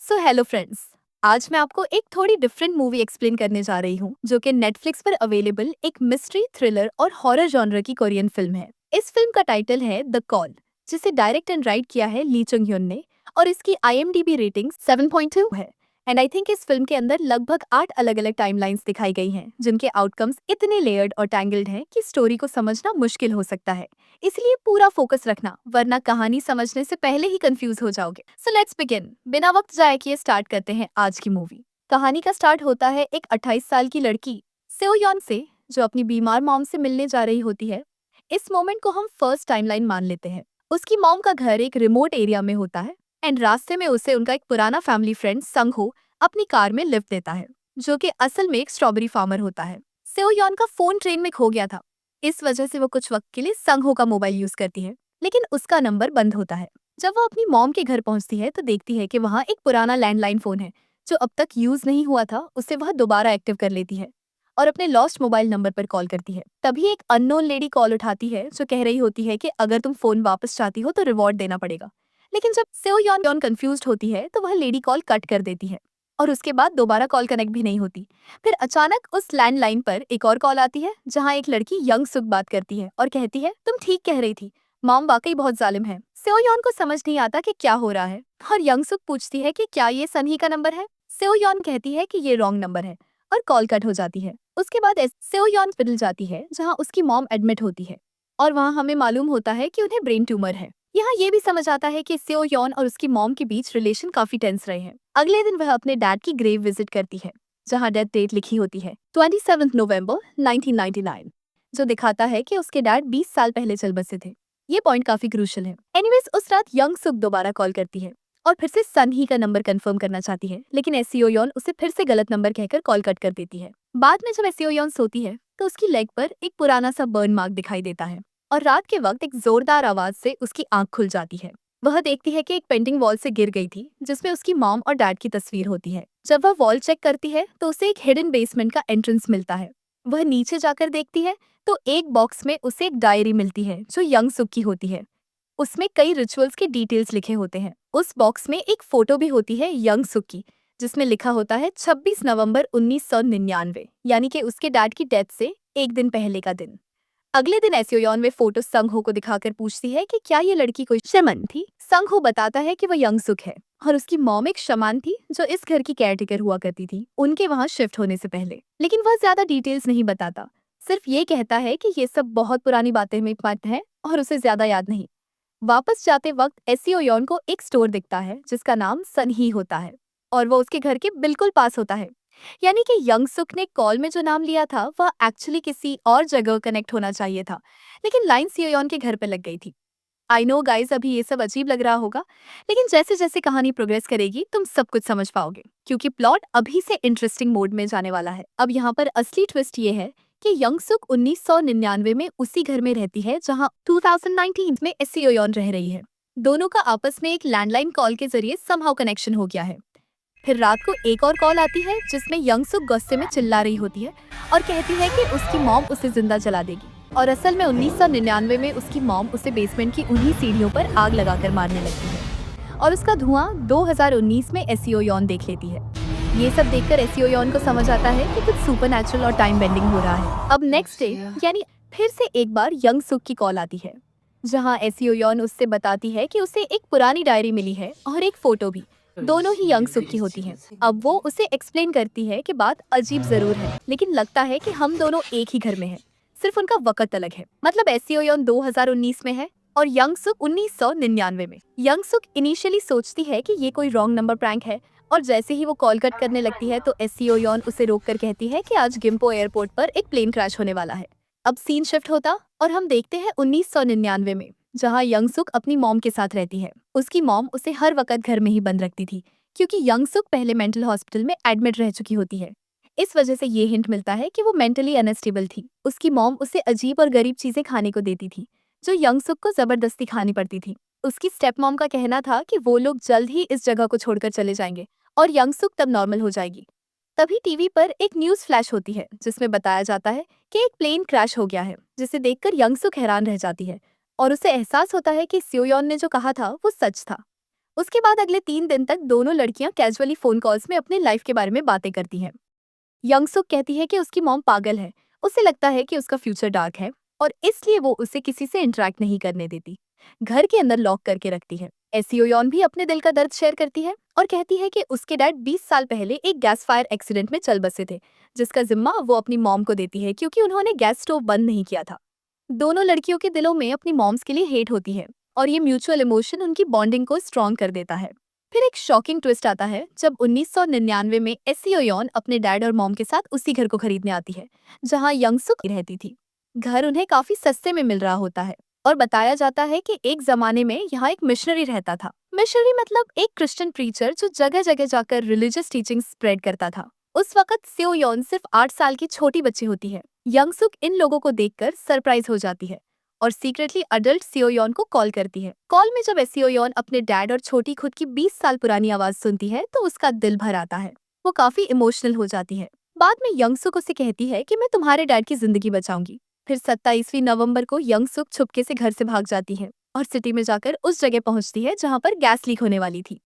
So hello friends. आज मैं आपको एक थोड़ी डिफरेंट मूवी एक्सप्लेन करने जा रही हूँ जो कि नेटफ्लिक्स पर अवेलेबल एक मिस्ट्री थ्रिलर और हॉरर जॉनर की कोरियन फिल्म है। इस फिल्म का टाइटल है द कॉल, जिसे डायरेक्ट एंड राइट किया है ली चंग ह्यून ने, और इसकी IMDb रेटिंग 7.2 है। एंड आई थिंक इस फिल्म के अंदर लगभग 8 अलग अलग टाइमलाइंस दिखाई गई हैं, जिनके आउटकम्स इतने लेयर्ड और टैंगल्ड हैं कि स्टोरी को समझना मुश्किल हो सकता है। इसलिए पूरा फोकस रखना, वरना कहानी समझने से पहले ही कंफ्यूज हो जाओगे। So let's begin. बिना वक्त जाए किए स्टार्ट करते हैं आज की मूवी। कहानी का स्टार्ट होता है एक 28 साल की लड़की सेओ यॉन से, जो अपनी बीमार मॉम से मिलने जा रही होती है। इस मोमेंट को हम फर्स्ट टाइमलाइन मान लेते हैं। उसकी मॉम का घर एक रिमोट एरिया में होता है एंड रास्ते में उसे उनका एक पुराना फैमिली फ्रेंड संग हो अपनी कार में लिफ्ट देता है, जो कि असल में एक स्ट्रॉबेरी फार्मर होता है। सेओ यॉन का फोन ट्रेन में खो गया था। इस वजह से वो कुछ वक्त के लिए संगहो का मोबाइल यूज करती है, लेकिन उसका नंबर बंद होता है। जब वो अपनी मॉम के घर पहुंचती है तो देखती है कि वहाँ एक पुराना लैंडलाइन फोन है जो अब तक यूज नहीं हुआ था। उसे वह दोबारा एक्टिव कर लेती है और अपने लॉस्ट मोबाइल नंबर पर कॉल करती है। तभी एक अननोन लेडी कॉल उठाती है जो कह रही होती है कि अगर तुम फोन वापस चाहती हो तो रिवॉर्ड देना पड़ेगा। लेकिन जब सेओ यॉन कंफ्यूज्ड होती है तो वह लेडी कॉल कट कर देती है और उसके बाद दोबारा कॉल कनेक्ट भी नहीं होती। फिर अचानक उस लैंडलाइन पर एक और कॉल आती है जहां एक लड़की यंग सुक बात करती है और कहती है, तुम ठीक कह रही थी, मॉम वाकई बहुत जालिम है। सेओयॉन को समझ नहीं आता कि क्या हो रहा है और यंग सुक पूछती है कि क्या ये सनही का नंबर है। सेओयॉन कहती है कि ये रॉन्ग नंबर है और कॉल कट हो जाती है। उसके बाद सेओयॉन हॉस्पिटल जाती है जहाँ उसकी मॉम एडमिट होती है और वहाँ हमें मालूम होता है कि उन्हें ब्रेन ट्यूमर है। यहाँ ये भी समझ आता है कि सेओ यॉन और उसकी मॉम के बीच रिलेशन काफी टेंस रहे हैं। अगले दिन वह अपने डैड की ग्रेव विजिट करती है जहाँ डेथ डेट लिखी होती है 27 नवंबर 1999, जो दिखाता है कि उसके डैड 20 साल पहले चल बसे थे। ये पॉइंट काफी क्रूशल है। एनीवेज, उस रात यंग सुक दोबारा कॉल करती है और फिर से सन ही का नंबर कंफर्म करना चाहती है, लेकिन एसियो यॉन उसे फिर से गलत नंबर कहकर कॉल कट कर देती है। बाद में जब एसियो यॉन सोती है तो उसकी लेग पर एक पुराना सा बर्न मार्क दिखाई देता है और रात के वक्त एक जोरदार आवाज से उसकी आंख खुल जाती है। वह देखती है कि एक पेंटिंग वॉल से गिर गई थी जिसमें उसकी मॉम और डैड की तस्वीर होती है। जब वह वॉल चेक करती है तो उसे एक हिडन बेसमेंट का एंट्रेंस मिलता है। वह नीचे जाकर देखती है तो एक बॉक्स में उसे एक डायरी मिलती है जो यंग सुक की होती है। उसमें कई रिचुअल्स के डिटेल्स लिखे होते हैं। उस बॉक्स में एक फोटो भी होती है यंग सुक की, जिसमें लिखा होता है 26 नवंबर 1999, यानी कि उसके डैड की डेथ से एक दिन पहले का दिन। अगले दिन एस्योयॉन वे फोटो संगहो को दिखाकर पूछती है कि क्या ये लड़की कोई शमन थी। संगहो बताता है कि वह यंग सुक है और उसकी मॉम एक शमान थी जो इस घर की केयरटेकर हुआ करती थी उनके वहाँ शिफ्ट होने से पहले। लेकिन वह ज्यादा डिटेल्स नहीं बताता, सिर्फ ये कहता है कि ये सब बहुत पुरानी बातें में मत है और उसे ज्यादा याद नहीं। वापस जाते वक्त एस्योयॉन को एक स्टोर दिखता है जिसका नाम सन ही होता है और वो उसके घर के बिल्कुल पास होता है। यानी कि यंग सुक ने कॉल में जो नाम लिया था वह एक्चुअली किसी और जगह कनेक्ट होना चाहिए था, लेकिन लाइन सियोन के घर पे लग गई थी। आई नो गाइज, अभी ये सब अजीब लग रहा होगा, लेकिन जैसे जैसे कहानी प्रोग्रेस करेगी तुम सब कुछ समझ पाओगे, क्योंकि प्लॉट अभी से इंटरेस्टिंग मोड में जाने वाला है। अब यहाँ पर असली ट्विस्ट ये है कि यंग सुक 1999 में उसी घर में रहती है जहाँ 2019 में एसियोन रह रही है। दोनों का आपस में एक लैंडलाइन कॉल के जरिए समहाउ कनेक्शन हो गया है। फिर रात को एक और कॉल आती है जिसमें यंग सुक गुस्से में चिल्ला रही होती है और कहती है कि उसकी मॉम उसे जिंदा जला देगी, और असल में 1999 में उसकी मॉम उसे बेसमेंट की उन्हीं सीढ़ियों पर आग लगाकर मारने लगती है और उसका धुआं 2019 में एसियोयॉन देख लेती है। ये सब देखकर एसियोयॉन को समझ आता है कि कुछ सुपरनैचुरल और टाइम बेंडिंग हो रहा है। अब नेक्स्ट डे यानी फिर से एक बार यंग सुक की कॉल आती है जहाँ एसियोयॉन उससे बताती है कि उसे एक पुरानी डायरी मिली है और एक फोटो भी, दोनों ही यंग सुक की होती हैं। अब वो उसे एक्सप्लेन करती है कि बात अजीब जरूर है, लेकिन लगता है कि हम दोनों एक ही घर में हैं, सिर्फ उनका वक्त अलग है। मतलब एसियोयॉन 2019 में है और यंग सुक 1999 में। यंग सुक इनिशियली सोचती है कि ये कोई रॉन्ग नंबर प्रैंक है और जैसे ही वो कॉल कट करने लगती है तो एसियोयॉन उसे रोककर कहती है कि आज गिम्पो एयरपोर्ट पर एक प्लेन क्रैश होने वाला है। अब सीन शिफ्ट होता और हम देखते हैं 1999 में, जहां यंग सुक अपनी मॉम के साथ रहती है। उसकी मॉम उसे हर वक्त घर में ही बंद रखती थी क्योंकि यंग सुक पहले मेंटल हॉस्पिटल में एडमिट रह चुकी होती है। इस वजह से ये हिंट मिलता है कि वो मेंटली अनस्टेबल थी। उसकी मॉम उसे अजीब और गरीब चीजें खाने को देती थी जो यंग सुक को जबरदस्ती खानी पड़ती थी। उसकी स्टेप मॉम का कहना था कि वो लोग जल्द ही इस जगह को छोड़कर चले जाएंगे और यंग सुक तब नॉर्मल हो जाएगी। तभी टीवी पर एक न्यूज फ्लैश होती है जिसमें बताया जाता है कि एक प्लेन क्रैश हो गया है, जिसे देखकर यंग सुक हैरान रह जाती है और उसे एहसास होता है कि सियोयॉन ने जो कहा था वो सच था। उसके बाद अगले 3 दिन तक दोनों लड़कियां कैजुअली फोन कॉल्स में अपने लाइफ के बारे में बातें करती हैं। यंगसुक कहती है कि उसकी मॉम पागल है। उसे लगता है कि उसका फ्यूचर डार्क है और इसलिए वो उसे किसी से इंटरेक्ट नहीं करने देती। घर के अंदर लॉक करके रखती है। एसियोयॉन भी अपने दिल का दर्द शेयर करती है और कहती है कि उसके डैड 20 साल पहले एक गैस फायर एक्सीडेंट में चल बसे थे, जिसका जिम्मा वो अपनी मॉम को देती है क्योंकि उन्होंने गैस स्टोव बंद नहीं किया था। दोनों लड़कियों के दिलों में अपनी मॉम्स के लिए हेट होती है और ये म्यूचुअल इमोशन उनकी बॉन्डिंग को स्ट्रॉन्ग कर देता है। फिर एक शॉकिंग ट्विस्ट आता है जब 1999 में एसियोयॉन अपने डैड और मॉम के साथ उसी घर को खरीदने आती है जहां यंगसुक रहती थी। घर उन्हें काफी सस्ते में मिल रहा होता है और बताया जाता है कि एक जमाने में यहाँ एक मिशनरी रहता था। मिशनरी मतलब एक क्रिश्चियन प्रीचर जो जगह जगह जाकर रिलीजियस टीचिंग स्प्रेड करता था। उस वक्त सेओयॉन सिर्फ 8 साल की छोटी बच्ची होती है। यंगसुक इन लोगों को देखकर सरप्राइज हो जाती है और सीक्रेटली अडल्ट सियोयॉन को कॉल करती है। कॉल में जब सियोयॉन अपने डैड और छोटी खुद की 20 साल पुरानी आवाज सुनती है तो उसका दिल भर आता है। वो काफी इमोशनल हो जाती है। बाद में यंगसुक उसे कहती है कि मैं तुम्हारे डैड की जिंदगी बचाऊंगी। फिर 27वीं नवंबर को यंगसुक छुपके से घर से भाग जाती है और सिटी में जाकर उस जगह पहुंचती है जहां पर गैस लीक होने वाली थी।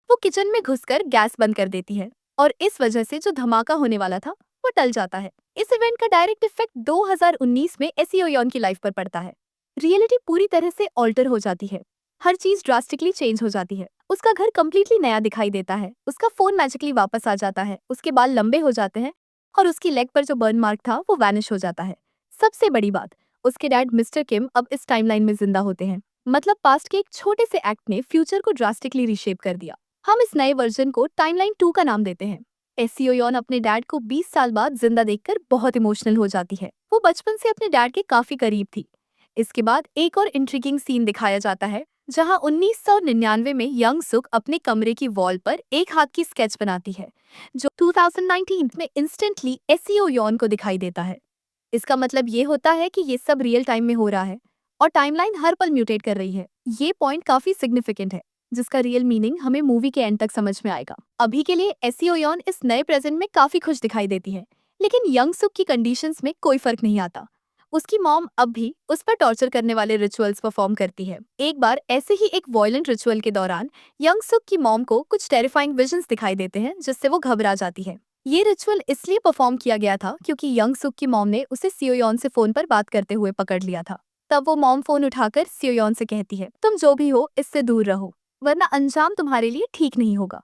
वो किचन में घुसकर गैस बंद कर देती है और इस वजह से जो धमाका होने वाला था वो टल जाता है। इस इवेंट का डायरेक्ट इफेक्ट 2019 में एसियोयॉन की लाइफ पर पड़ता है। रियलिटी पूरी तरह से ऑल्टर हो जाती है। हर चीज ड्रास्टिकली चेंज हो जाती है। उसका घर कम्प्लीटली नया दिखाई देता है। उसका फोन मैजिकली वापस आ जाता है। उसके बाल लंबे हो जाते हैं और उसकी लेग पर जो बर्न मार्क था वो वैनिश हो जाता है। सबसे बड़ी बात, उसके डैड मिस्टर किम अब इस टाइमलाइन में जिंदा होते हैं। मतलब पास्ट के एक छोटे से एक्ट ने फ्यूचर को ड्रास्टिकली रीशेप कर दिया। हम इस नए वर्जन को टाइमलाइन 2 का नाम देते हैं। एसियोयॉन अपने डैड को 20 साल बाद जिंदा देखकर बहुत इमोशनल हो जाती है। वो बचपन से अपने डैड के काफी करीब थी। इसके बाद एक और इंट्रिगिंग सीन दिखाया जाता है जहां 1999 में यंग सुक अपने कमरे की वॉल पर एक हाथ की स्केच बनाती है जो 2019 में इंस्टेंटली एसियोयॉन को दिखाई देता है। इसका मतलब ये होता है कि ये सब रियल टाइम में हो रहा है और टाइमलाइन हर पल म्यूटेट कर रही है। ये पॉइंट काफी सिग्निफिकेंट है जिसका रियल मीनिंग हमें मूवी के एंड तक समझ में आएगा। अभी के लिए एसियोयॉन इस नए प्रेजेंट में काफी खुश दिखाई देती है, लेकिन यंग सुक की कंडीशंस में कोई फर्क नहीं आता। उसकी मॉम अब भी उस पर टॉर्चर करने वाले रिचुअल्स परफॉर्म करती है। एक बार ऐसे ही एक वॉयलेंट रिचुअल के दौरान यंग सुक की मॉम को कुछ टेरिफाइंग विजन्स दिखाई देते हैं जिससे वो घबरा जाती है। ये रिचुअल इसलिए परफॉर्म किया गया था क्योंकि यंग सुक की मॉम ने उसे सियोयॉन से फोन पर बात करते हुए पकड़ लिया था। तब वो मॉम फोन उठाकर सियोयॉन से कहती है, तुम जो भी हो इससे दूर रहो वरना अंजाम तुम्हारे लिए ठीक नहीं होगा।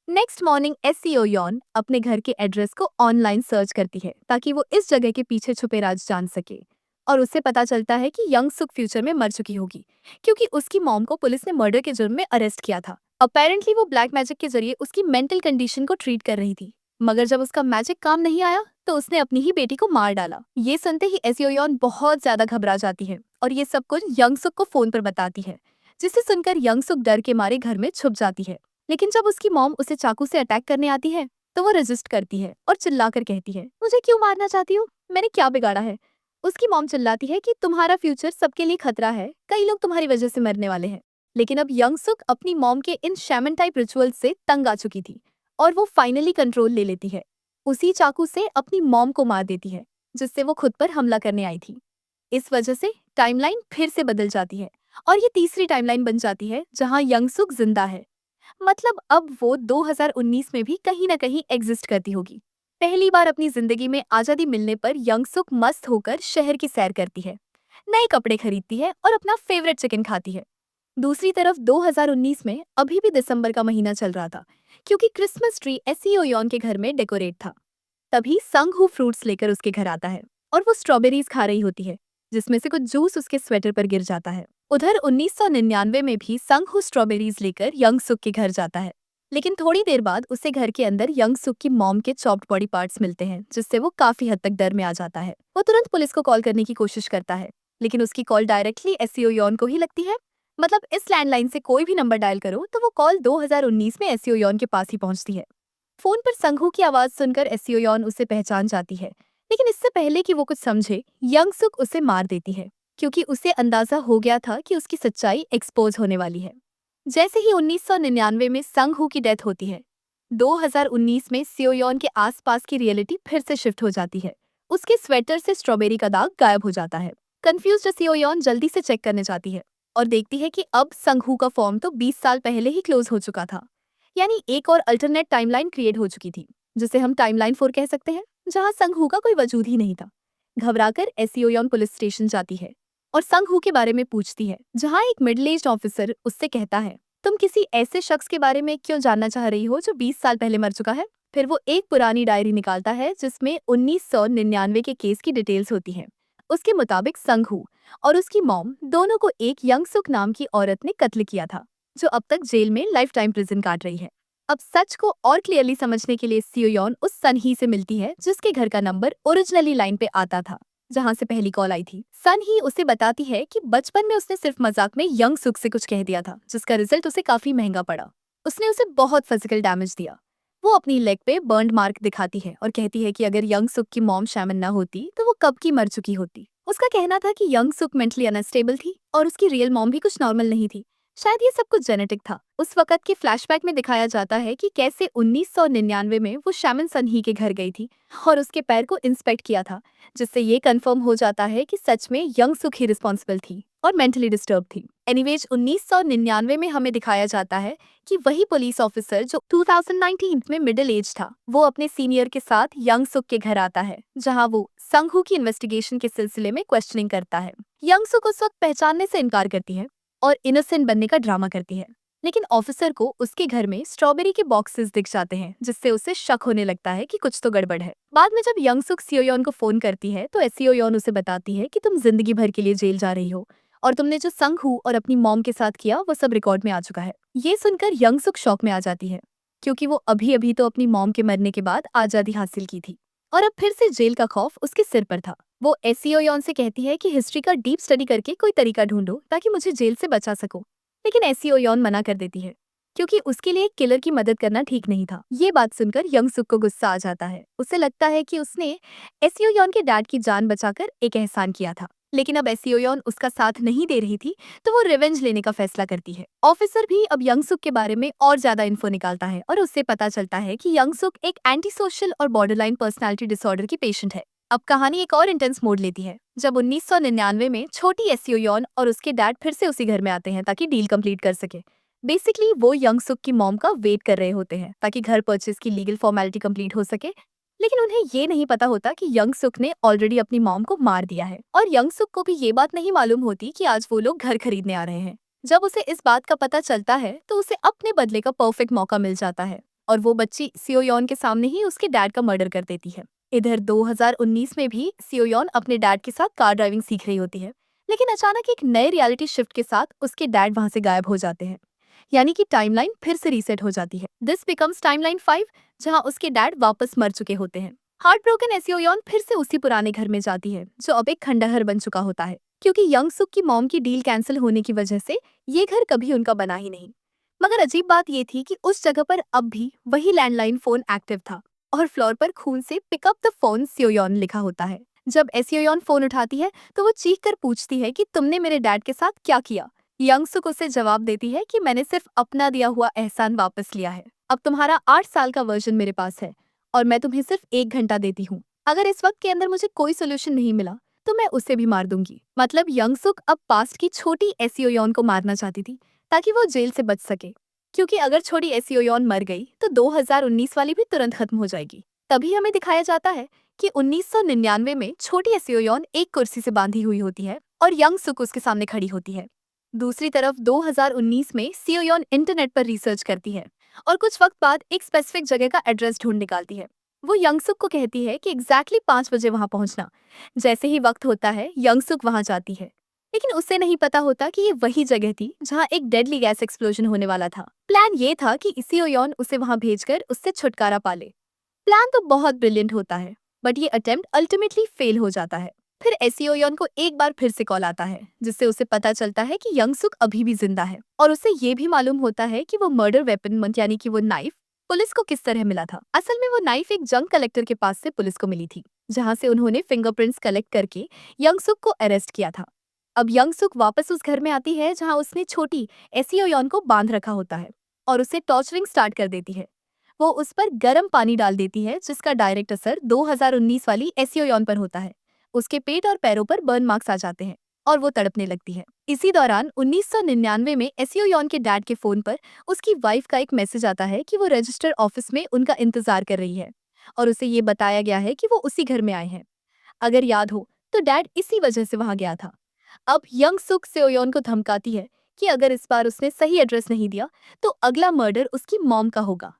नेक्स्ट मॉर्निंग एसियोयॉन अपने घर के एड्रेस को ऑनलाइन सर्च करती है ताकि वो इस जगह के पीछे छुपे राज जान सके और उससे पता चलता है कि यंग सुक फ्यूचर में मर चुकी होगी क्योंकि उसकी मॉम को पुलिस ने मर्डर के जुर्म में अरेस्ट किया था। अपेरेंटली वो ब्लैक मैजिक के जरिए उसकी मेंटल कंडीशन को ट्रीट कर रही थी, मगर जब उसका मैजिक काम नहीं आया तो उसने अपनी ही बेटी को मार डाला। ये सुनते ही एसियोयॉन बहुत ज्यादा घबरा जाती है और ये सब कुछ यंग सुक को फोन पर बताती है, जिसे सुनकर यंग सुक डर के मारे घर में छुप जाती है। लेकिन जब उसकी मॉम उसे चाकू से अटैक करने आती है तो वो रेजिस्ट करती है और चिल्लाकर कहती है, मुझे क्यों मारना चाहती हो, मैंने क्या बिगाड़ा है। उसकी मॉम चिल्लाती है कि तुम्हारा फ्यूचर सबके लिए खतरा है, कई लोग तुम्हारी वजह से मरने वाले हैं। लेकिन अब यंग सुक अपनी मॉम के इन शैमन टाइप रिचुअल से तंग आ चुकी थी और वो फाइनली कंट्रोल ले लेती है। उसी चाकू से अपनी मॉम को मार देती है जिससे वो खुद पर हमला करने आई थी। इस वजह से टाइमलाइन फिर से बदल जाती है और ये तीसरी टाइमलाइन बन जाती है जहां यंगसुक जिंदा है। मतलब अब वो 2019 में भी कहीं ना कहीं एग्जिस्ट करती होगी। पहली बार अपनी जिंदगी में आजादी मिलने पर यंगसुक मस्त होकर शहर की सैर करती है, नए कपड़े खरीदती है और अपना फेवरेट चिकन खाती है। दूसरी तरफ 2019 में अभी भी दिसंबर का महीना चल रहा था क्योंकि क्रिसमस ट्री एसियोयॉन के घर में डेकोरेट था। तभी संग हू फ्रूट्स लेकर उसके घर आता है और वो स्ट्रॉबेरीज खा रही होती है जिसमें से कुछ जूस उसके स्वेटर पर गिर जाता है। उधर 1999 में भी संग हू स्ट्रॉबेरीज लेकर यंग सुक के घर जाता है, लेकिन थोड़ी देर बाद उसे घर के अंदर यंग सुक की मॉम के चॉप्ड बॉडी पार्ट्स मिलते हैं जिससे वो काफी हद तक डर में आ जाता है। वो तुरंत पुलिस को कॉल करने की कोशिश करता है, लेकिन उसकी कॉल डायरेक्टली एसियोयॉन को ही लगती है। मतलब इस लैंडलाइन से कोई भी नंबर डायल करो तो वो कॉल 2019 में एसियोयॉन के पास ही पहुंचती है। फोन पर संघू की आवाज सुनकर एसियोयॉन उसे पहचान जाती है, लेकिन इससे पहले कि वो कुछ समझे यंग सुक उसे मार देती है क्योंकि उसे अंदाजा हो गया था कि उसकी सच्चाई एक्सपोज होने वाली है। जैसे ही 1999 में संघू की डेथ होती है, 2019 में सियोयॉन के आसपास की रियलिटी फिर से शिफ्ट हो जाती है। उसके स्वेटर से स्ट्रॉबेरी का दाग गायब हो जाता है। कंफ्यूज्ड सियोयॉन जल्दी से चेक करने जाती है और देखती है कि अब संघू का फॉर्म तो 20 साल पहले ही क्लोज हो चुका था। यानी एक और अल्टरनेट टाइमलाइन क्रिएट हो चुकी थी, जिसे हम टाइमलाइन 4 कह सकते हैं, जहां संघू का कोई वजूद ही नहीं था। घबराकर एसियोयन पुलिस स्टेशन जाती है और संघू के बारे में पूछती है, जहां एक मिडिल एज ऑफिसर उससे कहता है, तुम किसी ऐसे शख्स के बारे में क्यों जानना चाह रही हो जो 20 साल पहले मर चुका है। फिर वो एक पुरानी डायरी निकालता है जिसमें 1999 के केस की डिटेल्स होती हैं। उसके मुताबिक संघू और उसकी मॉम दोनों को एक यंगसुक नाम की औरत ने कत्ल किया था, जो अब तक जेल में लाइफ टाइम प्रिजन काट रही है। अब सच को और क्लियरली समझने के लिए सियोयॉन उस सन ही से मिलती है जिसके घर का नंबर ओरिजिनली लाइन पे आता था, जहां से पहली कॉल आई थी। सन ही उसे बताती है कि बचपन में उसने सिर्फ मजाक में यंग सुक से कुछ कह दिया था, जिसका रिजल्ट उसे काफी महंगा पड़ा। उसने उसे बहुत फिजिकल डैमेज दिया। वो अपनी लेग पे बर्न मार्क दिखाती है और कहती है कि अगर यंग सुक की मॉम शैमन ना होती तो वो कब की मर चुकी होती। उसका कहना था कि यंग सुक मेंटली अनस्टेबल थी और उसकी रियल मॉम भी कुछ नॉर्मल नहीं थी। शायद ये सब कुछ जेनेटिक था। उस वक्त के फ्लैशबैक में दिखाया जाता है कि कैसे 1999 में वो शैमन सनही के घर गई थी और उसके पैर को इंस्पेक्ट किया था, जिससे ये कंफर्म हो जाता है कि सच में यंग सुक ही रिस्पॉन्सिबल थी और मेंटली डिस्टर्ब थी। एनीवेज 1999 में हमें दिखाया जाता है कि वही पुलिस ऑफिसर जो 2019 में मिडिल एज था, वो अपने सीनियर के साथ यंग सुक के घर आता है, जहां वो संघू की इन्वेस्टिगेशन के सिलसिले में क्वेश्चनिंग करता है। यंग सुक उस वक्त पहचानने से इनकार करती है और इनोसेंट बनने का ड्रामा करती है, लेकिन ऑफिसर को उसके घर में स्ट्रॉबेरी के बॉक्सेस दिख जाते हैं, जिससे उसे शक होने लगता है कि कुछ तो गड़बड़ है। बाद में जब यंग सुक सियोयॉन को फोन करती है तो एसियोयॉन उसे बताती है कि तुम जिंदगी भर के लिए जेल जा रही हो और तुमने जो संघू और अपनी मॉम के साथ किया वो सब रिकॉर्ड में आ चुका है। ये सुनकर यंग सुक शॉक में आ जाती है, क्योंकि वो अभी अभी तो अपनी मॉम के मरने के बाद आजादी हासिल की थी और अब फिर से जेल का खौफ उसके सिर पर था। वो एसियोयॉन से कहती है कि हिस्ट्री का डीप स्टडी करके कोई तरीका ढूंढो ताकि मुझे जेल से बचा सको, लेकिन एसियोयॉन मना कर देती है, क्योंकि उसके लिए एक किलर की मदद करना ठीक नहीं था। ये बात सुनकर यंग सुक को गुस्सा आ जाता है। उसे लगता है कि उसने एसियोयॉन के डैड की जान बचाकर एक एहसान किया था, लेकिन अब एसियोयॉन उसका साथ नहीं दे रही थी, तो वो रिवेंज लेने का फैसला करती है। ऑफिसर भी अब यंग सुक के बारे में और ज्यादा इन्फो निकालता है और उससे पता चलता है कि यंग सुक एक एंटी सोशल और बॉर्डरलाइन पर्सनालिटी डिसऑर्डर की पेशेंट है। अब कहानी एक और इंटेंस मोड़ लेती है, जब 1999 में छोटी एसियोयॉन और उसके डैड फिर से उसी घर में आते हैं ताकि डील कंप्लीट कर सके। बेसिकली वो यंग सुक की मॉम का वेट कर रहे होते हैं ताकि घर परचेज की लीगल फॉर्मेलिटी कंप्लीट हो सके, लेकिन उन्हें ये नहीं पता होता कि यंग सुक ने ऑलरेडी अपनी मॉम को मार दिया है और यंग सुक को भी ये बात नहीं मालूम होती कि आज वो लोग घर खरीदने आ रहे हैं। जब उसे इस बात का पता चलता है तो उसे अपने बदले का परफेक्ट मौका मिल जाता है और वो बच्ची सियोयॉन के सामने ही उसके डैड का मर्डर कर देती है। इधर 2019 में भी सियोयॉन अपने डैड के साथ कार ड्राइविंग सीख रही होती है, लेकिन अचानक एक नए रियलिटी शिफ्ट के साथ उसके डैड वहां से गायब हो जाते हैं। यानी कि टाइमलाइन फिर से रीसेट हो जाती है। दिस बिकम्स टाइमलाइन 5, जहां उसके डैड वापस मर चुके होते हैं। हार्ट ब्रोकन एसियोयॉन फिर से उसी पुराने घर में जाती है, जो अब एक खंडहर बन चुका होता है, क्योंकि यंग सुक की मॉम की डील कैंसिल होने की वजह से ये घर कभी उनका बना ही नहीं। मगर अजीब बात ये थी कि उस जगह पर अब भी वही लैंडलाइन फोन एक्टिव था और फ्लोर पर खून से पिकअप द फोन सियोयॉन लिखा होता है। जब एसियोयॉन फोन उठाती है तो वो चीख कर पूछती है कि तुमने मेरे डैड के साथ क्या किया। यंग सुक उसे जवाब देती है कि मैंने सिर्फ अपना दिया हुआ एहसान वापस लिया है। अब तुम्हारा 8 साल का वर्जन मेरे पास है और मैं तुम्हें सिर्फ 1 घंटा देती हूँ। अगर इस वक्त के अंदर मुझे कोई सोल्यूशन नहीं मिला तो मैं उसे भी मार दूंगी। मतलब यंग सुक अब पास्ट की छोटी एसियोयॉन को मारना चाहती थी ताकि वो जेल से बच सके, क्योंकि अगर छोटी एसियोयॉन मर गई तो 2019 वाली भी तुरंत खत्म हो जाएगी। तभी हमें दिखाया जाता है कि 1999 में छोटी एसियोयॉन एक कुर्सी से बांधी हुई होती है और यंग सुक उसके सामने खड़ी होती है। दूसरी तरफ 2019 में सियोयॉन इंटरनेट पर रिसर्च करती है और कुछ वक्त बाद एक स्पेसिफिक जगह का एड्रेस ढूंढ निकालती है। वो यंगसुक को कहती है कि एग्जैक्टली 5 बजे वहां पहुंचना। जैसे ही वक्त होता है यंगसुक वहां जाती है, लेकिन उसे नहीं पता होता कि ये वही जगह थी जहां एक डेडली गैस एक्सप्लोजन होने वाला था। प्लान ये था कि सियोयॉन उसे वहां भेजकर उससे छुटकारा पाले। प्लान तो बहुत ब्रिलियंट होता है, बट ये अटेम्प्ट अल्टीमेटली फेल हो जाता है। फिर एसियोयॉन को एक बार फिर से कॉल आता है, जिससे उसे पता चलता है कि यंगसुक अभी भी जिंदा है और उसे ये भी मालूम होता है कि वो मर्डर वेपन यानी कि वो नाइफ पुलिस को किस तरह मिला था। असल में वो नाइफ एक जंक कलेक्टर के पास से पुलिस को मिली थी, जहां से उन्होंने फिंगरप्रिंट्स कलेक्ट करके यंगसुक को अरेस्ट किया था। अब यंगसुक वापस उस घर में आती है जहां उसने छोटी एसियोयॉन को बांध रखा होता है और उसे टॉर्चरिंग स्टार्ट कर देती है। वो उस पर गर्म पानी डाल देती है, जिसका डायरेक्ट असर 2019 वाली एसियोयॉन पर होता है। उसके पेट और पैरों पर बर्न मार्क्स आ जाते हैं। और वो तड़पने लगती है। इसी दौरान 1999 में एसियोयॉन के डैड के फोन पर उसकी वाइफ का एक मैसेज आता है कि वो रजिस्टर ऑफिस में उनका इंतजार कर रही है और उसे ये बताया गया है कि वो उसी घर में आए हैं। अगर याद हो तो डैड इसी वजह से वहां गया था। अब यंग सुक सेओयन को धमकाती है कि अगर इस बार उसने सही एड्रेस नहीं दिया तो अगला मर्डर उसकी मॉम का होगा।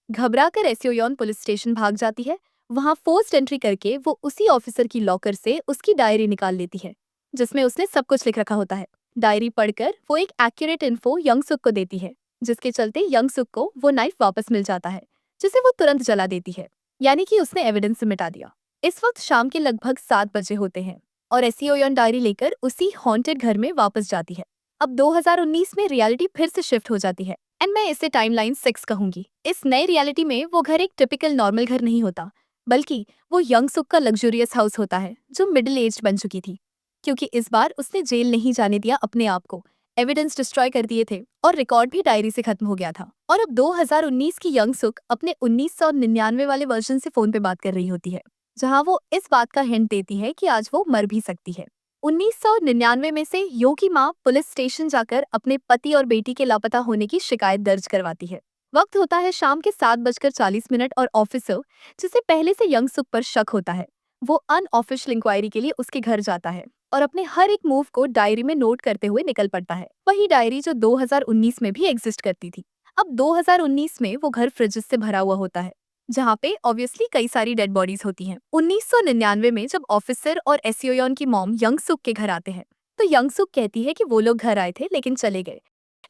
घबराकर एसियोयन पुलिस स्टेशन भाग जाती है। वहां फोर्स्ड एंट्री करके वो उसी ऑफिसर की लॉकर से उसकी डायरी निकाल लेती है जिसमें उसने सब कुछ लिख रखा होता है। डायरी पढ़कर वो एक एक्यूरेट इन्फो यंग सुक को देती है, जिसके चलते यंग सुक को वो नाइफ वापस मिल जाता है, जिसे वो तुरंत जला देती है, यानी कि उसने एविडेंस मिटा दिया। इस वक्त शाम के लगभग 7 बजे होते हैं और एसियोयन डायरी लेकर उसी हॉन्टेड घर में वापस जाती है। अब 2019 में रियलिटी फिर से शिफ्ट हो जाती है एंड मैं इसे टाइमलाइन 6 कहूंगी। इस नए रियलिटी में वो घर एक टिपिकल नॉर्मल घर नहीं होता, बल्कि वो यंग सुक का लग्जूरियस हाउस होता है जो मिडिल एज्ड बन चुकी थी, क्योंकि इस बार उसने जेल नहीं जाने दिया अपने आप को। एविडेंस डिस्ट्रॉय कर दिए थे और रिकॉर्ड भी डायरी से खत्म हो गया था। और अब 2019 की यंग सुक अपने 1999 वाले वर्जन से फोन पे बात कर रही होती है, जहां वो इस बात का हिंट देती है कि आज वो मर भी सकती है। 1999 में से यो की माँ पुलिस स्टेशन जाकर अपने पति और बेटी के लापता होने की शिकायत दर्ज करवाती है। वक्त होता है शाम के 7:40 और ऑफिसर, जिसे पहले से यंग सुक पर शक होता है, वो अनऑफिशियल इंक्वायरी के लिए उसके घर जाता है और अपने हर एक मूव को डायरी में नोट करते हुए निकल पड़ता है। वही डायरी जो 2019 में भी एग्जिस्ट करती थी। अब 2019 में वो घर फ्रिजेस से भरा हुआ होता है, जहाँ पे ऑब्वियसली कई सारी डेड बॉडीज होती हैं। 1999 में जब ऑफिसर और एसियोयन की मॉम यंगसुक के घर आते हैं, तो यंगसुक कहती है कि वो लोग घर आए थे लेकिन चले गए।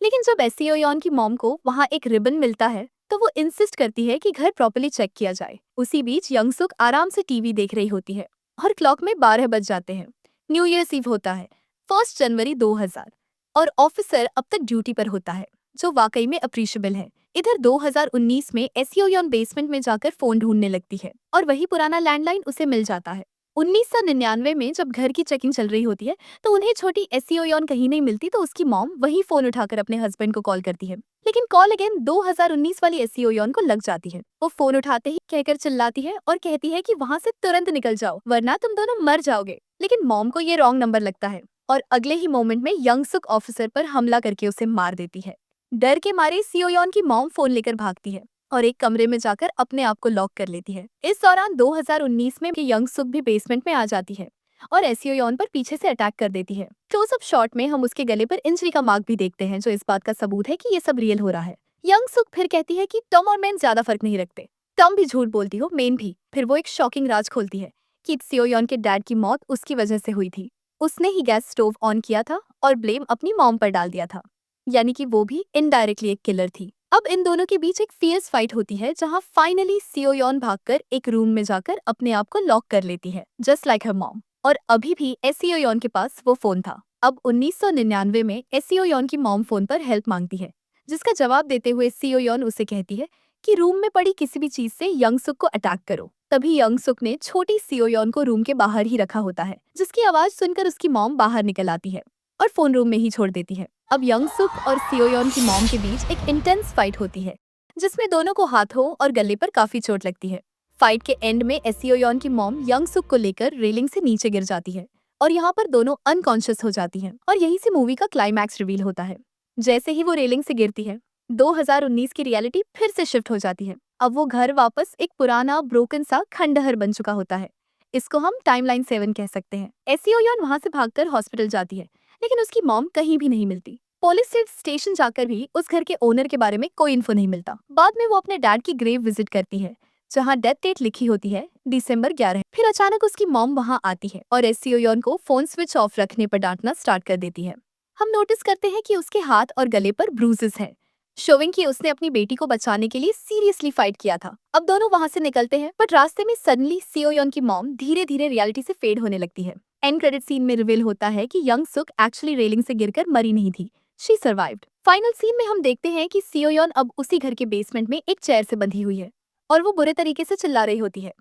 लेकिन जब एसियोयन की मॉम को वहाँ एक रिबन मिलता है, तो वो इंसिस्ट करती है कि घर प्रॉपर्ली चेक किया जाए। उसी बीच यंगसुक आराम से टीवी देख रही होती है और क्लॉक में 12 बज जाते हैं। न्यू ईयर्स ईव होता है, 1 जनवरी 2000, और ऑफिसर अब तक ड्यूटी पर होता है, जो वाकई में अप्रिशिएबल है। इधर 2019 में एसियोयन बेसमेंट में जाकर फोन ढूंढने लगती है और वही पुराना लैंडलाइन उसे मिल जाता है। 1999 में जब घर की चेकिंग चल रही होती है, तो उन्हें छोटी एसियोयन कहीं नहीं मिलती, तो उसकी मॉम वही फोन उठाकर अपने हस्बैंड को कॉल करती है। लेकिन कॉल अगेन 2019 वाली एसियोयन को लग जाती है। वो फोन उठाते ही कहकर चिल्लाती है और कहती है कि वहाँ से तुरंत निकल जाओ वरना तुम दोनों मर जाओगे। लेकिन मॉम को ये रॉन्ग नंबर लगता है और अगले ही मोमेंट में यंगसुक ऑफिसर पर हमला करके उसे मार देती है। डर के मारे सियोयन की मॉम फोन लेकर भागती है और एक कमरे में जाकर अपने आप को लॉक कर लेती है। इस दौरान 2019 में यंगसुक भी बेसमेंट में आ जाती है और एसियोयन पर पीछे से अटैक कर देती है। क्लोजअप शॉट में हम उसके गले पर इंजरी का मार्क भी देखते हैं, जो इस बात का सबूत है कि ये सब रियल हो रहा है। यंगसुक फिर कहती है कि टॉम और मैन ज्यादा फर्क नहीं रखते, टॉम भी झूठ बोलती हो, मेन भी। फिर वो एक शॉकिंग राज खोलती है कि सियोयन के डैड की मौत उसकी वजह से हुई थी। उसने ही गैस स्टोव ऑन किया था और ब्लेम अपनी मॉम पर डाल दिया था, यानी कि वो भी इनडायरेक्टली एक किलर थी। अब इन दोनों के बीच एक फियर्स फाइट होती है, जहां फाइनली सियोयन भागकर एक रूम में जाकर अपने आप को लॉक कर लेती है, जस्ट लाइक हर मॉम। और अभी भी एसियोयन के पास वो फोन था। अब 1999 में एसियोयन की मॉम फोन पर हेल्प मांगती है, जिसका जवाब देते हुए सियोयन उसे कहती है कि रूम में पड़ी किसी भी चीज से यंगसुक को अटैक करो। तभी यंगसुक ने छोटी सियोयन को रूम के बाहर ही रखा होता है, जिसकी आवाज सुनकर उसकी मॉम बाहर निकल आती है और फोन रूम में ही छोड़ देती है। अब यंगसुक और सियोयन की मॉम के बीच एक इंटेंस फाइट होती है, जिसमें दोनों को हाथों और गले पर काफी चोट लगती है। फाइट के एंड में एसियोयन की मॉम यंगसुक को लेकर रेलिंग से नीचे गिर जाती है और यहाँ पर दोनों अनकॉन्शियस हो जाती हैं और यहीं से मूवी का क्लाइमैक्स रिवील होता है। जैसे ही वो रेलिंग से गिरती है, 2019 की रियलिटी फिर से शिफ्ट हो जाती है। अब वो घर वापस एक पुराना ब्रोकन सा खंडहर बन चुका होता है। इसको हम टाइमलाइन 7 कह सकते हैं। एसियोयन वहां से भागकर हॉस्पिटल जाती है, लेकिन उसकी मॉम कहीं भी नहीं मिलती। पुलिस स्टेशन जाकर भी उस घर के ओनर के बारे में कोई इन्फो नहीं मिलता। बाद में वो अपने डैड की ग्रेव विजिट करती है, जहाँ डेथ डेट लिखी होती है दिसंबर 11। फिर अचानक उसकी मॉम वहाँ आती है और एसियोयन को फोन स्विच ऑफ रखने पर डांटना स्टार्ट कर देती है। हम नोटिस करते हैं कि उसके हाथ और गले पर ब्रूजेस हैं, शोविंग कि उसने अपनी बेटी को बचाने के लिए सीरियसली फाइट किया था। अब दोनों वहाँ से निकलते हैं, बट रास्ते में सडनली सियोयन की मॉम धीरे धीरे रियलिटी से फेड होने लगती है। एंड क्रेडिट सीन में रिवील होता है कि यंगसुक एक्चुअली रेलिंग से गिरकर मरी नहीं थी, शी सर्वाइव्ड। फाइनल सीन में हम देखते हैं कि सियोयन अब उसी घर के बेसमेंट में एक चेयर से बंधी हुई है और वो बुरे तरीके से चिल्ला रही होती है।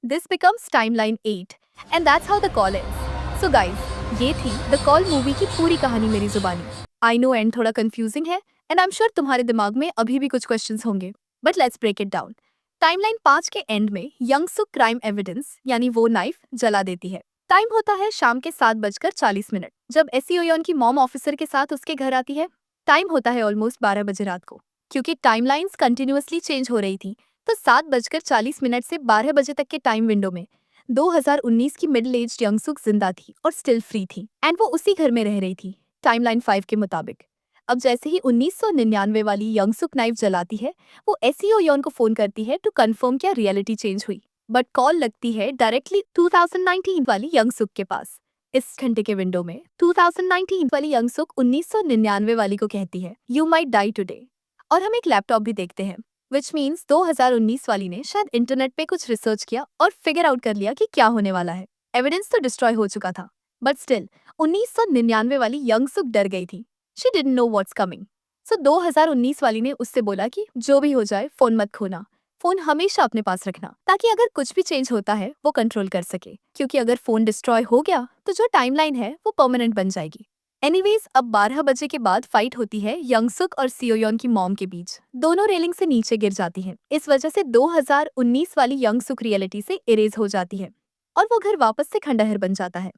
This becomes timeline 8 and that's how the call ends. So guys, ये थी द कॉल मूवी की पूरी कहानी मेरी जुबानी। आई नो एंड थोड़ा कंफ्यूजिंग है एंड आई एम श्योर तुम्हारे दिमाग में अभी भी कुछ क्वेश्चंस होंगे, but let's break it down. Timeline 5 के एंड में यंगसुक क्राइम एविडेंस यानी वो नाइफ जला देती है। टाइम होता है शाम के 7:40 जब एसी ओयोन की मॉम ऑफिसर के साथ उसके घर आती है। टाइम होता है ऑलमोस्ट 12 बजे रात को। क्योंकि टाइमलाइंस कंटिन्यूअसली चेंज हो रही थी, तो 7:40 से 12 बजे तक के टाइम विंडो में 2019 की मिडिल एज यंगसुक जिंदा थी और स्टिल फ्री थी, एंड वो उसी घर में रह रही थी टाइमलाइन 5 के मुताबिक। अब जैसे ही 1999 वाली यंगसुक नाइफ जलाती है, वो एसी ओयोन को फोन करती है टू कंफर्म क्या रियलिटी चेंज हुई। बट कॉल लगती है डायरेक्टली 2019 वाली यंगसुक के पास। इस घंटे के विंडो में 2019 वाली यंगसुक 1999 वाली को कहती है यू माइट डाई टुडे। और हम एक लैपटॉप भी देखते हैं, विच मीन्स 2019 वाली ने शायद इंटरनेट पे कुछ रिसर्च किया और फिगर आउट कर लिया कि क्या होने वाला है। एविडेंस तो डिस्ट्रॉय हो चुका था, बट स्टिल 1999 वाली यंगसुक डर गई थी। She didn't know what's coming. So 2019 वाली ने उससे बोला कि जो भी हो जाए फोन मत खोना, फोन हमेशा अपने पास रखना, ताकि अगर कुछ भी चेंज होता है वो कंट्रोल कर सके। क्योंकि अगर फोन डिस्ट्रॉय हो गया तो जो टाइमलाइन है वो परमानेंट बन जाएगी। एनीवेज, अब 12 बजे के बाद फाइट होती है यंगसुक और सियोयन की मॉम के बीच। दोनों रेलिंग से नीचे गिर जाती हैं। इस वजह से 2019 वाली यंगसुक रियलिटी से इरेज हो जाती है और वो घर वापस से खंडहर बन जाता है।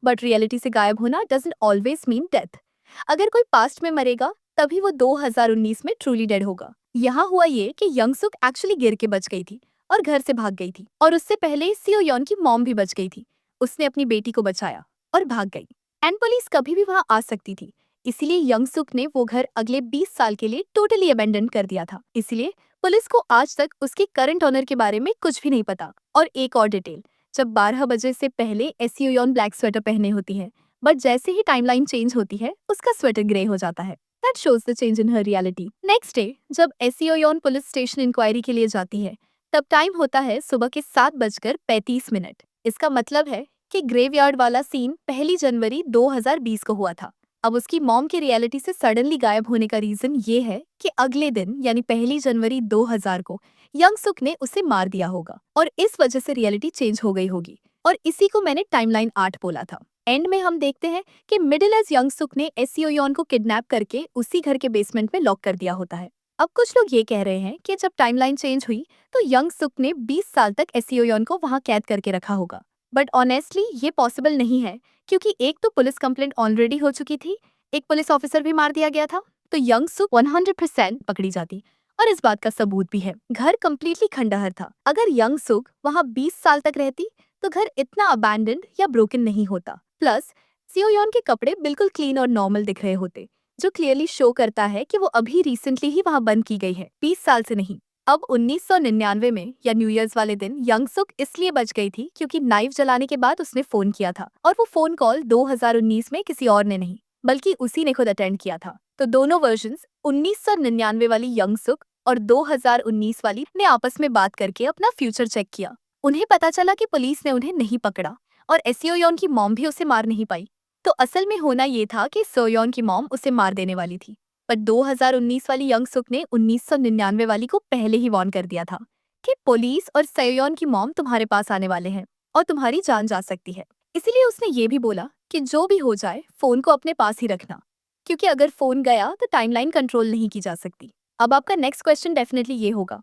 बट रियलिटी से गायब होना डजंट ऑलवेज मीन डेथ। अगर कोई पास्ट में मरेगा तभी वो 2019 में ट्रूली डेड होगा। यहाँ हुआ ये कि यंगसुक एक्चुअली गिर के बच गई थी और घर से भाग गई थी, और उससे पहले सियोयन की मॉम भी बच गई थी। उसने अपनी बेटी को बचाया और भाग गई, एंड पुलिस कभी भी वहां आ सकती थी। इसीलिए यंगसुक ने वो घर अगले 20 साल के लिए टोटली अबेंडन कर दिया था। इसलिए पुलिस को आज तक उसके करंट ओनर के बारे में कुछ भी नहीं पता। और एक और डिटेल, जब 12 बजे से पहले एसियोन ब्लैक स्वेटर पहने होती है, बट जैसे ही टाइमलाइन चेंज होती है उसका स्वेटर ग्रे हो जाता है। That shows the change in her reality. Next day, जब एसियोन पुलिस स्टेशन इंक्वायरी के लिए जाती है, तब टाइम होता है सुबह के 7:35। इसका मतलब है कि ग्रेवयार्ड वाला सीन 1 जनवरी 2020 को हुआ था। अब उसकी मॉम की रियलिटी से सडनली गायब होने का रीजन ये है कि अगले दिन यानी 1 जनवरी 2000 को यंगसुक ने उसे मार दिया होगा, और इस वजह से रियलिटी चेंज हो गई होगी। और इसी को मैंने टाइमलाइन 8 बोला था। एंड में हम देखते हैं कि मिडिल एज यंगसुक ने एसियोन को किडनैप करके उसी घर के बेसमेंट में लॉक कर दिया होता है। अब कुछ लोग ये कह रहे हैं कि जब टाइमलाइन चेंज हुई तो यंगसुक ने 20 साल तक एसियोन को वहां कैद करके रखा होगा। बट ऑनेस्टली ये पॉसिबल नहीं है, क्योंकि एक तो पुलिस कंप्लेंट ऑलरेडी हो चुकी थी, एक पुलिस ऑफिसर भी मार दिया गया था, तो यंगसुक 100% पकड़ी जाती। और इस बात का सबूत भी है, घर कम्प्लीटली खंडहर था। अगर यंगसुक वहां 20 साल तक रहती तो घर इतना अबैंडन्ड या ब्रोकन नहीं होता। प्लस सियोयन के कपड़े बिल्कुल क्लीन और नॉर्मल दिख रहे होते, जो क्लियरली शो करता है कि वो अभी रिसेंटली ही वहां बंद की गई है, 20 साल से नहीं। अब 1999 में या न्यू ईयर्स वाले दिन यंगसुक इसलिए बच गई थी क्योंकि नाइफ जलाने के बाद उसने फोन किया था, और वो फोन कॉल 2019 में किसी और ने नहीं बल्कि उसी ने खुद अटेंड किया था। तो दोनों वर्जन्स 1999 वाली यंगसुक और 2019 वाली ने आपस में बात करके अपना फ्यूचर चेक किया। उन्हें पता चला कि पुलिस ने उन्हें नहीं पकड़ा और एसियोन की मॉम भी उसे मार नहीं पाई। तो असल में होना ये था कि सोयोन की मॉम उसे मार देने वाली थी, पर 2019 वाली यंगसुक ने 1999 वाली को पहले ही वार्न कर दिया था कि पुलिस और सोयोन की मॉम तुम्हारे पास आने वाले हैं और तुम्हारी जान जा सकती है। इसीलिए उसने ये भी बोला कि जो भी हो जाए फोन को अपने पास ही रखना, क्योंकि अगर फोन गया तो टाइमलाइन कंट्रोल नहीं की जा सकती। अब आपका नेक्स्ट क्वेश्चन डेफिनेटली ये होगा,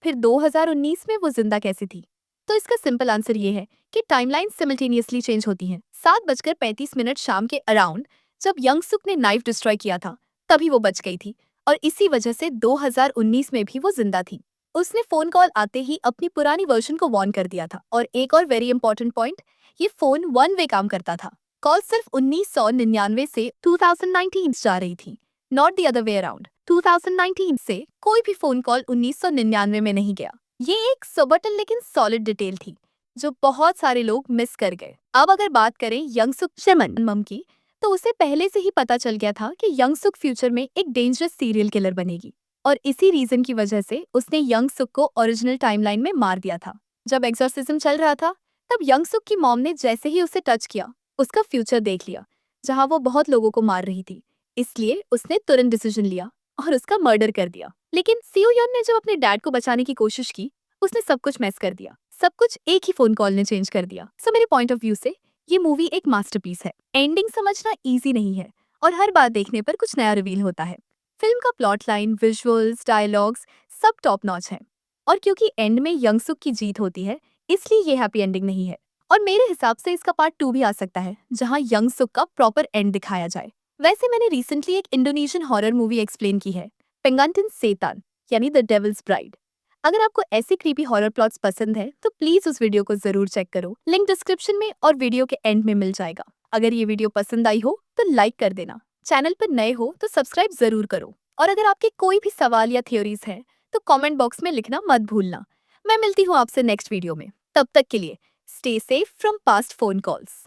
फिर 2019 में वो जिंदा कैसे थी? तो इसका सिंपल आंसर ये है कि टाइमलाइन सिमल्टेनियसली चेंज होती हैं। 7:35 शाम के अराउंड जब यंगसुक ने नाइफ डिस्ट्रॉय किया था, तभी वो बच गई थी, और इसी वजह से 2019 में भी वो जिंदा थी। उसने फोन कॉल आते ही अपनी पुरानी वर्जन को वार्न कर दिया था। और एक और वेरी इंपॉर्टेंट पॉइंट, ये फोन वन वे काम करता था। कॉल सिर्फ 1999 से 2019 जा रही थी, not the other way around. 2019 से कोई भी फोन कॉल 1999 में नहीं गया। ये एक सबटल लेकिन सॉलिड डिटेल थी जो बहुत सारे लोग मिस कर गए। अब अगर बात करें यंगसुक शेमन मम की, तो उसे पहले से ही पता चल गया था कि यंगसुक फ्यूचर में एक डेंजरस सीरियल किलर बनेगी, और इसी रीजन की वजह से उसने यंगसुक को ओरिजिनल टाइमलाइन में मार दिया था। जब एक्सोर्सिज्म चल रहा था, तब यंगसुक की मॉम ने जैसे ही उसे टच किया, उसका फ्यूचर देख लिया जहां वो बहुत लोगों को मार रही थी। इसलिए उसने तुरंत डिसीजन लिया और उसका मर्डर कर दिया। लेकिन सियोयन ने जब अपने डैड को बचाने की कोशिश की, उसने सब कुछ मैस कर दिया। सब कुछ एक ही फोन कॉल ने चेंज कर दिया। सो मेरे पॉइंट ऑफ व्यू से ये मूवी एक मास्टरपीस है। एंडिंग समझना इजी नहीं है, और हर बार देखने पर कुछ नया रिवील होता है। फिल्म का प्लॉट लाइन, विजुअल्स, डायलॉग्स सब टॉप नॉच है। और क्योंकि एंड में यंगसुक की जीत होती है, इसलिए ये हैप्पी एंडिंग नहीं है। और मेरे हिसाब से इसका पार्ट 2 भी आ सकता है, जहां यंग सुक का प्रॉपर एंड दिखाया जाए। वैसे मैंने रिसेंटली एक इंडोनेशियन हॉरर मूवी एक्सप्लेन की है, पेंगांटिन सेतान, यानी द डेविल्स ब्राइड। अगर आपको ऐसी क्रीपी हॉरर प्लॉट्स पसंद है तो प्लीज उस वीडियो को जरूर चेक करो। लिंक डिस्क्रिप्शन में और वीडियो के एंड में मिल जाएगा। अगर ये वीडियो पसंद आई हो तो लाइक कर देना। चैनल पर नए हो तो सब्सक्राइब जरूर करो। और अगर आपके कोई भी सवाल या थ्योरीज हैं तो कमेंट बॉक्स में लिखना मत भूलना। मैं मिलती हूँ आपसे नेक्स्ट वीडियो में। तब तक के लिए stay safe from past phone calls.